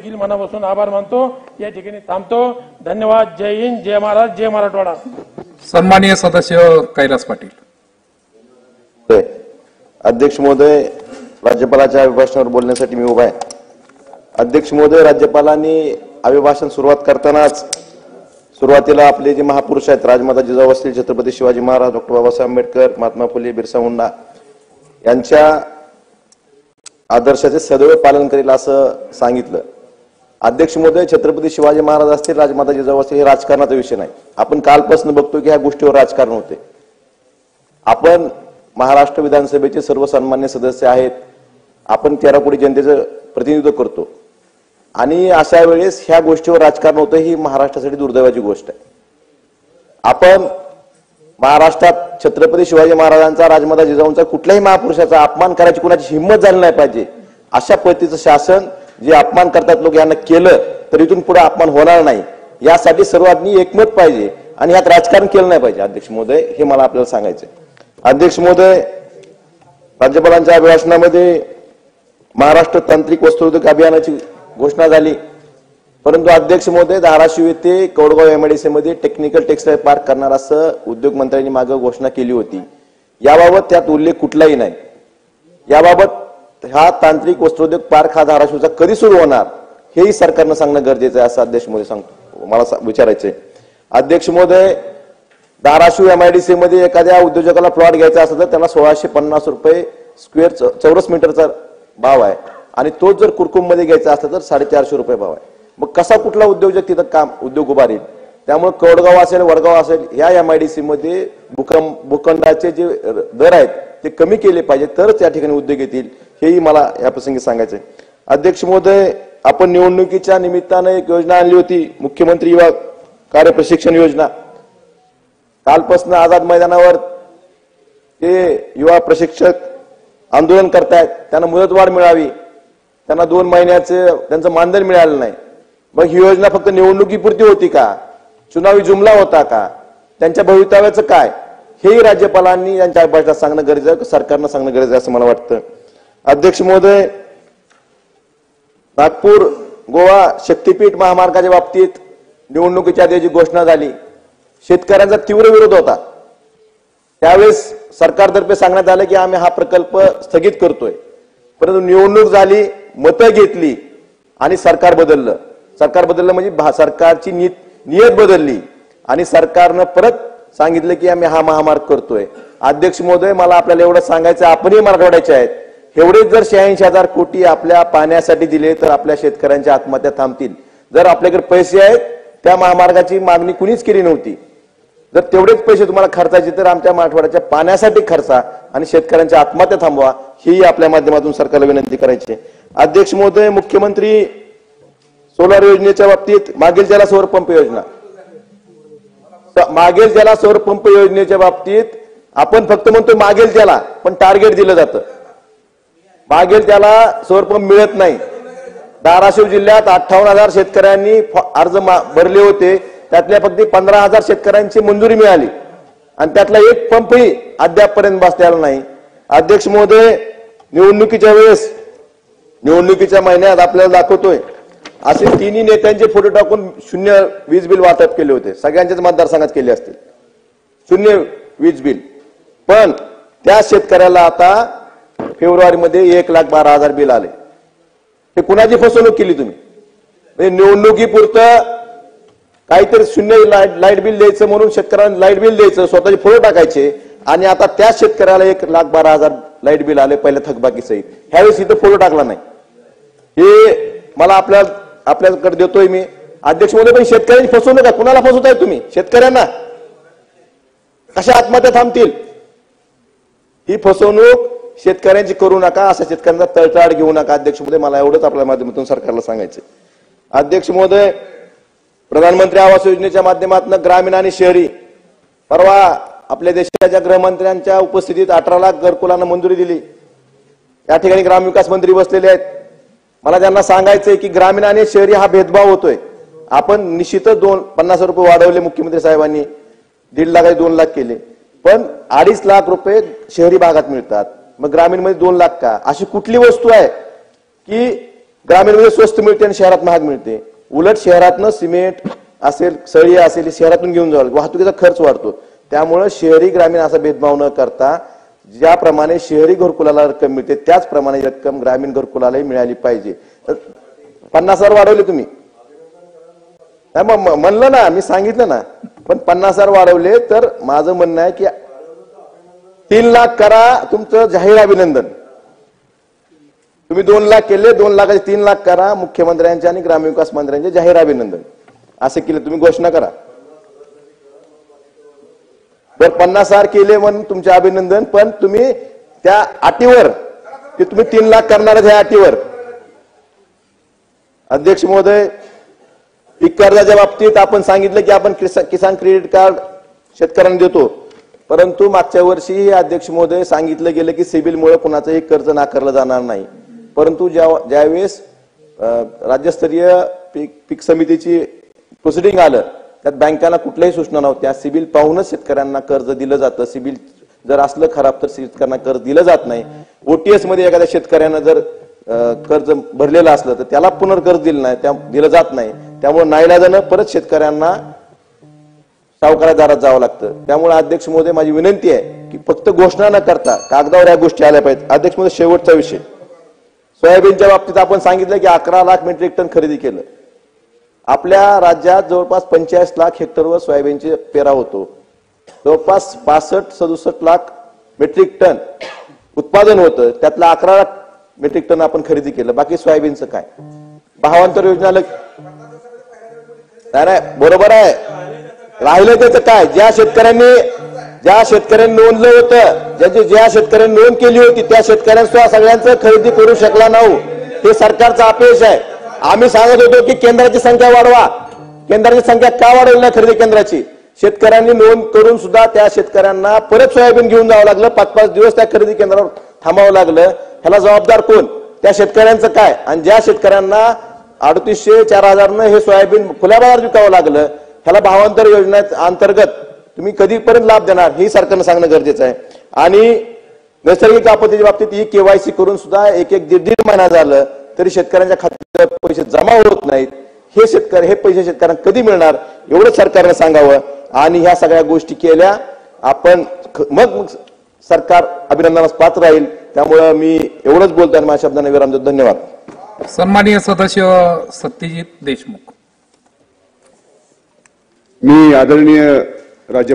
देखील मनापासून आभार मानतो। या ठिकाणी थांबतो। धन्यवाद। जय हिंद, जय महाराज, जय मराठवाडा। सन्माननीय सदस्य कैलास पाटील। अध्यक्ष महोदय, राज्यपालाच्या अभिभाषणावर बोलण्यासाठी मी उभा आहे। अध्यक्ष महोदय, राज्यपालांनी अभिभाषण सुरुवात करतानाच सुरुवातीला आपले जे महापुरुष आहेत, राजमाता जिजाऊ असतील, छत्रपती शिवाजी महाराज, डॉक्टर बाबासाहेब आंबेडकर, महात्मा फुले, बिरसा मुंडा यांच्या आदर्शाचे सदैव पालन करेल असं सांगितलं। अध्यक्ष महोदय, छत्रपती शिवाजी महाराज असतील, राजमाता जिजाऊ असतील, हे राजकारणाचा विषय नाही। आपण कालपासून बघतो की ह्या गोष्टीवर राजकारण होते। आपण महाराष्ट्र विधानसभेचे सर्व सन्मान्य सदस्य आहेत। आपण 13 कोटी जनतेचं प्रतिनिधित्व करतो आणि अशा वेळेस ह्या गोष्टीवर राजकारण होतं, ही महाराष्ट्रासाठी दुर्दैवाची गोष्ट आहे। आपण महाराष्ट्रात छत्रपती शिवाजी महाराजांचा, राजमाता जिजाऊंचा, कुठल्याही महापुरुषाचा अपमान करायची कुणाची हिंमत झाली नाही पाहिजे। अशा पद्धतीचं शासन जे अपमान करतात लोक यांना केलं तर इथून पुढे अपमान होणार नाही, यासाठी सर्वांनी एकमत पाहिजे आणि यात राजकारण केलं नाही पाहिजे। अध्यक्ष महोदय, हे मला आपल्याला सांगायचंय। अध्यक्ष महोदय, राज्यपालांच्या अभिभाषणामध्ये महाराष्ट्र तांत्रिक वस्त्रोद्योग अभियानाची घोषणा झाली, परंतु अध्यक्ष महोदय, धाराशिव येथे कौडगाव एमआयडीसी मध्ये टेक्निकल टेक्सटाईल पार्क करणार असं उद्योग मंत्र्यांनी मागे घोषणा केली होती। याबाबत त्यात उल्लेख कुठलाही नाही। याबाबत हा तांत्रिक वस्त्रोद्योग पार्क हा धाराशिवचा कधी सुरू होणार हेही सरकारनं सांगणं गरजेचं आहे असं अध्यक्ष महोदय सांगतो, मला विचारायचंय। अध्यक्ष महोदय, धाराशिव एमआयडीसी मध्ये एखाद्या उद्योजकाला प्लॉट घ्यायचा असेल तर त्याला 1650 रुपये स्क्वेअर चौरस मीटरचा भाव आहे आणि तोच जर कुरकुम मध्ये घ्यायचा असला तर 450 रुपये भाव आहे। मग कसा कुठला उद्योजक तिथं उद्योग उभारेल? त्यामुळे कौडगाव असेल, वडगाव असेल, या एमआयडीसी मध्ये भूखंडाचे जे दर आहेत ते कमी केले पाहिजे, तरच या ठिकाणी उद्योग येतील, हेही मला या प्रसंगी सांगायचंय। अध्यक्ष महोदय, आपण निवडणुकीच्या निमित्ताने एक योजना आणली होती, मुख्यमंत्री युवा कार्य प्रशिक्षण योजना। कालपासून आझाद मैदानावर ते युवा प्रशिक्षक आंदोलन करतायत, त्यांना मुदतवाढ मिळावी, त्यांना 2 महिन्याचे त्यांचं मानधन मिळालं नाही। मग ही योजना फक्त निवडणुकीपुरती होती का? चुनावी जुमला होता का? त्यांच्या भवितव्याचं काय, हेही राज्यपालांनी यांच्या अभिभाषणात सांगणं गरजेचं आहे, सरकारनं सांगणं गरजेचं आहे असं मला वाटतं। अध्यक्ष महोदय, नागपूर गोवा शक्तीपीठ महामार्गाच्या बाबतीत निवडणुकीच्या आधी जी घोषणा झाली, शेतकऱ्यांचा तीव्र विरोध होता। त्यावेळेस सरकारतर्फे सांगण्यात आलं की आम्ही हा प्रकल्प स्थगित करतोय, परंतु निवडणूक झाली, मतं घेतली आणि सरकार बदललं। सरकार बदललं म्हणजे सरकारची नियत बदलली आणि सरकारनं परत सांगितलं की आम्ही हा महामार्ग करतोय। अध्यक्ष महोदय, मला आपल्याला एवढं सांगायचं, आपणही मराठवाड्याचे आहेत, एवढेच जर 86,000 कोटी आपल्या पाण्यासाठी दिले तर आपल्या शेतकऱ्यांच्या आत्महत्या थांबतील। जर आपल्याकडे पैसे आहेत, त्या महामार्गाची मागणी कुणीच केली नव्हती, जर तेवढेच पैसे तुम्हाला खर्चायचे तर आमच्या मराठवाड्याच्या पाण्यासाठी खर्चा आणि शेतकऱ्यांच्या आत्महत्या थांबवा, ही आपल्या माध्यमातून सरकारला विनंती करायची। अध्यक्ष महोदय, मुख्यमंत्री सोलार योजनेच्या बाबतीत मागेल त्याला सौर पंप योजना, मागेल त्याला सौर पंप योजनेच्या बाबतीत आपण फक्त म्हणतो मागेल त्याला, पण टार्गेट दिलं जातं, मागेल त्याला सौर पंप मिळत नाही। धाराशिव जिल्ह्यात 58,000 शेतकऱ्यांनी अर्ज भरले होते, त्यातल्या फक्त 15,000 शेतकऱ्यांची मंजुरी मिळाली आणि त्यातला एक पंपही अद्यापपर्यंत बसलेला नाही। अध्यक्ष महोदय, निवडणुकीच्या वेळेस, निवडणुकीच्या महिन्यात आपल्याला दाखवतोय असे 3 नेत्यांचे फोटो टाकून 0 वीज बिल वाटप केले होते, सगळ्यांच्याच मतदारसंघात केले असतील 0 वीज बिल, पण त्या शेतकऱ्याला आता फेब्रुवारीमध्ये 1,12,000 बिल आले। हे कुणाची फसवणूक केली तुम्ही? म्हणजे निवडणुकीपुरतं काहीतरी 0 लाईट बिल द्यायचं म्हणून शेतकऱ्यांना लाईट बिल द्यायचं, स्वतःचे फोटो टाकायचे आणि आता त्या शेतकऱ्याला 1,12,000 लाईट बिल आले पहिल्या थकबाकी सहित। ह्यावेळेस इथं फोटो टाकला नाही, हे मला आपल्याकडे देतोय मी। अध्यक्ष महोदय, पण शेतकऱ्यांची फसवणूक आहे, कुणाला फसवताय तुम्ही? शेतकऱ्यांना। कशा आत्महत्या थांबतील? ही फसवणूक शेतकऱ्यांची करू नका, अशा शेतकऱ्यांचा तळतळाट घेऊ नका। अध्यक्ष महोदय, मला एवढंच आपल्या माध्यमातून सरकारला सांगायचं। अध्यक्ष महोदय, प्रधानमंत्री आवास योजनेच्या माध्यमातून ग्रामीण आणि शहरी, परवा आपल्या देशाच्या गृहमंत्र्यांच्या उपस्थितीत 18 लाख घरकुलांना मंजुरी दिली। या ठिकाणी ग्रामविकास मंत्री बसलेले आहेत, मला त्यांना सांगायचंय की ग्रामीण आणि शहरी हा भेदभाव होतोय। आपण निश्चितच 50 रुपये वाढवले मुख्यमंत्री साहेबांनी, 1.5 लाख 2 लाख केले, पण 2.5 लाख रुपये शहरी भागात मिळतात, मग ग्रामीण मध्ये 2 लाख का? अशी कुठली वस्तू आहे की ग्रामीणमध्ये स्वस्त मिळते आणि शहरात महाग मिळते. उलट शहरातनं सिमेंट असेल, सळी असेल, शहरातून घेऊन जावं लागतं, वाहतुकीचा खर्च वाढतो. त्यामुळे शहरी ग्रामीण असा भेदभाव न करता ज्याप्रमाणे शहरी घरकुलाला रक्कम मिळते त्याचप्रमाणे रक्कम ग्रामीण घरकुलालाही मिळाली पाहिजे. 50,000 वाढवले तुम्ही, म्हणलं ना, मी सांगितलं ना, पण 50,000 वाढवले तर माझं म्हणणं आहे की 3 लाख करा, तुमचं जाहीर अभिनंदन. तुम्ही 2 लाख केले, 2 लाखाचे 3 लाख करा, मुख्यमंत्र्यांचे आणि ग्रामविकास मंत्र्यांचे जाहीर अभिनंदन असं केलं, तुम्ही घोषणा करा. तर 50,000 केले म्हणून तुमचे अभिनंदन, पण तुम्ही त्या अटीवर की तुम्ही 3 लाख करणार ह्या अटीवर. अध्यक्ष महोदय, पीक कर्जाच्या बाबतीत आपण सांगितलं की आपण किसान क्रेडिट कार्ड शेतकऱ्यांना देतो, परंतु मागच्या वर्षी अध्यक्ष महोदय सांगितलं गेलं की सिबिलमुळे कुणाचंही कर्ज नाकारलं जाणार नाही. परंतु ज्यावेळेस राज्यस्तरीय पीक समितीची प्रोसिडिंग आलं त्यात बँकांना कुठल्याही सूचना नव्हत्या. सिबिल पाहूनच शेतकऱ्यांना कर्ज दिलं जातं. सिबिल जर असलं खराब तर शेतकऱ्यांना कर्ज दिलं जात नाही. ओटीएस मध्ये एखाद्या शेतकऱ्यांना जर कर्ज भरलेलं असलं तर त्याला पुनर्कर्ज दिलं जात नाही. त्यामुळे नाईलाजानं परत शेतकऱ्यांना सावकाराच्या दारात जावं लागतं. त्यामुळे अध्यक्ष महोदय, माझी विनंती आहे की फक्त घोषणा न करता कागदावर या गोष्टी आल्या पाहिजेत. अध्यक्ष महोदय, शेवटचा विषय, सोयाबीनच्या बाबतीत आपण सांगितलं की 11 लाख मेट्रिक टन खरेदी केलं. आपल्या राज्यात जवळपास 45 लाख हेक्टरवर सोयाबीनचे पेरा होतो. जवळपास 65-67 लाख मेट्रिक टन उत्पादन होतं. त्यातलं 11 लाख मेट्रिक टन आपण खरेदी केलं. बाकी सोयाबीनचं काय? भावांतर योजना नाही, बरोबर आहे, राहिलं त्याचं काय? ज्या शेतकऱ्यांनी नोंदलं होतं, ज्या शेतकऱ्यांनी नोंद केली होती त्या शेतकऱ्यांना सगळ्यांचं खरेदी करू शकला नाही. हे सरकारचं अपयश आहे. आम्ही सांगत होतो की केंद्राची संख्या वाढवा. केंद्राची संख्या का वाढवली नाही खरेदी केंद्राची? शेतकऱ्यांनी नोंद करून सुद्धा त्या शेतकऱ्यांना परत सोयाबीन घेऊन जावं लागलं. 5-5 दिवस त्या खरेदी केंद्रावर थांबावं लागलं. ह्याला जबाबदार कोण? त्या शेतकऱ्यांचं काय? आणि ज्या शेतकऱ्यांना 3,500-4,000 हे सोयाबीन खुल्या बाजारात विकावं लागलं, ह्याला भावांतर योजनेच्या अंतर्गत तुम्ही कधीपर्यंत लाभ देणार हे सरकारनं सांगणं गरजेचं आहे. आणि नैसर्गिक आपत्तीच्या बाबतीत ही केवायसी करून सुद्धा 1-1-1.5 महिना झालं तरी शेतकऱ्यांच्या खात्यात पैसे जमा होत नाहीत. हे पैसे शेतकऱ्यांना कधी मिळणार एवढं सरकारनं सांगावं. आणि ह्या सगळ्या गोष्टी केल्या आपण मग सरकार अभिनंदनास पात्र राहील. त्यामुळे मी एवढंच बोलतो आणि माझ्या शब्दांना विराम देतो. धन्यवाद. सन्माननीय सदस्य सत्यजित देशमुख. मी आदरणीय राज्य